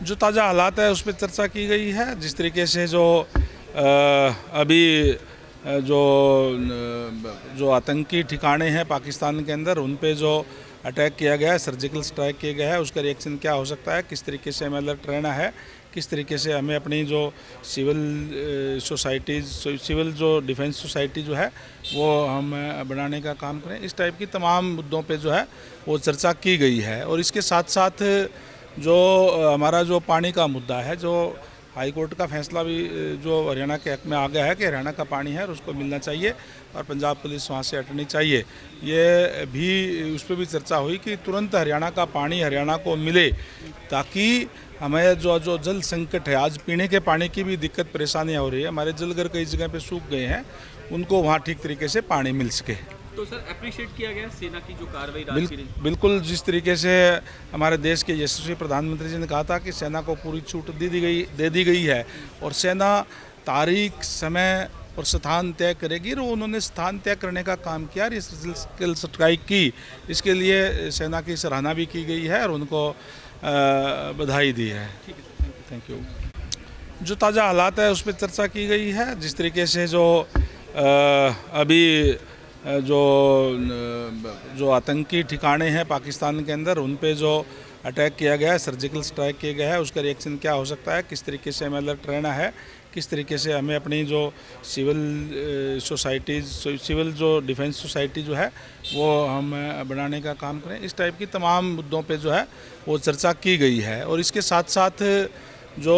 जो ताज़ा हालात है उस पर चर्चा की गई है। जिस तरीके से जो अभी जो जो आतंकी ठिकाने हैं पाकिस्तान के अंदर, उन पे जो अटैक किया गया है, सर्जिकल स्ट्राइक किया गया है, उसका रिएक्शन क्या हो सकता है, किस तरीके से हमें अलर्ट रहना है, किस तरीके से हमें अपनी जो सिविल सोसाइटीज़, सिविल जो डिफेंस सोसाइटी जो है वो हम बनाने का काम करें, इस टाइप की तमाम मुद्दों पे जो है वो चर्चा की गई है। और इसके साथ साथ जो हमारा जो पानी का मुद्दा है, जो हाई कोर्ट का फैसला भी जो हरियाणा के हक में आ गया है कि हरियाणा का पानी है और उसको मिलना चाहिए और पंजाब पुलिस वहाँ से हटनी चाहिए, ये भी उस पर भी चर्चा हुई कि तुरंत हरियाणा का पानी हरियाणा को मिले, ताकि हमें जो जल संकट है, आज पीने के पानी की भी दिक्कत परेशानियाँ हो रही है, हमारे जलघर कई जगह पे सूख गए हैं, उनको वहाँ ठीक तरीके से पानी मिल सके। तो सर अप्रिशिएट किया गया सेना की जो कार्रवाई बिल्कुल जिस तरीके से हमारे देश के यशस्वी प्रधानमंत्री जी ने कहा था कि सेना को पूरी छूट दे दी गई है और सेना तारीख, समय और स्थान तय करेगी, और उन्होंने स्थान तय करने का काम किया और इस सर्जिकल स्ट्राइक की, इसके लिए सेना की सराहना भी की गई है और उनको बधाई दी है। Thank you. जो ताज़ा हालात है उस पर चर्चा की गई है। जिस तरीके से जो अभी जो आतंकी ठिकाने हैं पाकिस्तान के अंदर, उन पे जो अटैक किया गया है, सर्जिकल स्ट्राइक किया गया है, उसका रिएक्शन क्या हो सकता है, किस तरीके से हमें अलर्ट रहना है, किस तरीके से हमें अपनी जो सिविल सोसाइटीज़, सिविल जो डिफेंस सोसाइटी जो है वो हम बनाने का काम करें, इस टाइप की तमाम मुद्दों पे जो है वो चर्चा की गई है। और इसके साथ साथ जो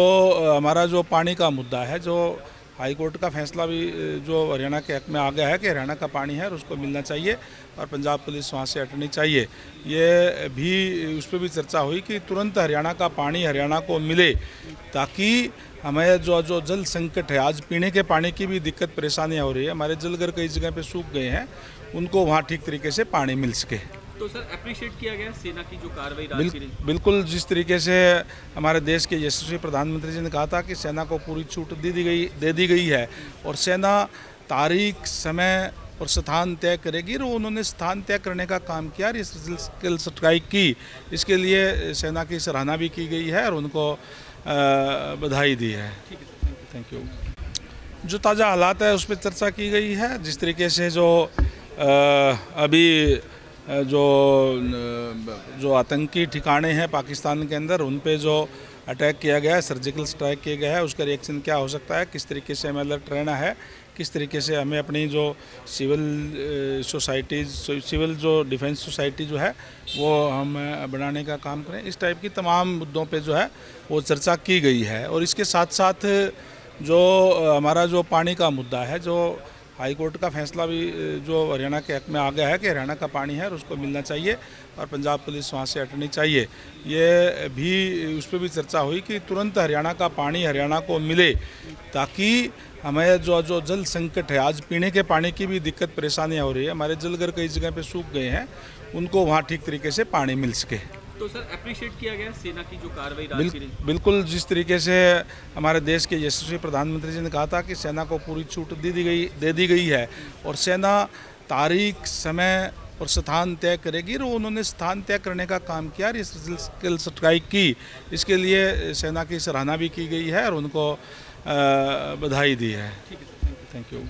हमारा जो पानी का मुद्दा है, जो हाई कोर्ट का फैसला भी जो हरियाणा के हक में आ गया है कि हरियाणा का पानी है और उसको मिलना चाहिए और पंजाब पुलिस वहाँ से हटनी चाहिए, ये भी उस पर भी चर्चा हुई कि तुरंत हरियाणा का पानी हरियाणा को मिले, ताकि हमें जो जल संकट है, आज पीने के पानी की भी दिक्कत परेशानियाँ हो रही है, हमारे जलघर कई जगह पे सूख गए हैं, उनको वहाँ ठीक तरीके से पानी मिल सके। तो सर अप्रिशिएट किया गया सेना की जो कार्रवाई बिल्कुल जिस तरीके से हमारे देश के यशस्वी प्रधानमंत्री जी ने कहा था कि सेना को पूरी छूट दे दी गई है और सेना तारीख, समय और स्थान तय करेगी, और उन्होंने स्थान तय करने का काम किया और इस सर्जिकल स्ट्राइक की, इसके लिए सेना की सराहना भी की गई है और उनको बधाई दी है। Thank you. जो ताज़ा हालात है उस पर चर्चा की गई है। जिस तरीके से जो अभी जो आतंकी ठिकाने हैं पाकिस्तान के अंदर, उन पे जो अटैक किया गया है, सर्जिकल स्ट्राइक किया गया है, उसका रिएक्शन क्या हो सकता है, किस तरीके से हमें अलर्ट रहना है, किस तरीके से हमें अपनी जो सिविल सोसाइटीज़, सिविल जो डिफेंस सोसाइटी जो है वो हम बनाने का काम करें, इस टाइप की तमाम मुद्दों पे जो है वो चर्चा की गई है। और इसके साथ साथ जो हमारा जो पानी का मुद्दा है, जो हाई कोर्ट का फैसला भी जो हरियाणा के हक में आ गया है कि हरियाणा का पानी है और उसको मिलना चाहिए और पंजाब पुलिस वहाँ से हटनी चाहिए, ये भी उस पर भी चर्चा हुई कि तुरंत हरियाणा का पानी हरियाणा को मिले, ताकि हमें जो जल संकट है, आज पीने के पानी की भी दिक्कत परेशानियाँ हो रही है, हमारे जलघर कई जगह पे सूख गए हैं, उनको वहाँ ठीक तरीके से पानी मिल सके। तो सर अप्रिशिएट किया गया सेना की जो कार्रवाई बिल्कुल जिस तरीके से हमारे देश के यशस्वी प्रधानमंत्री जी ने कहा था कि सेना को पूरी छूट दे दी गई है और सेना तारीख, समय और स्थान तय करेगी, और उन्होंने स्थान तय करने का काम किया और इस सर्जिकल स्ट्राइक की, इसके लिए सेना की सराहना भी की गई है और उनको बधाई दी है। Thank you.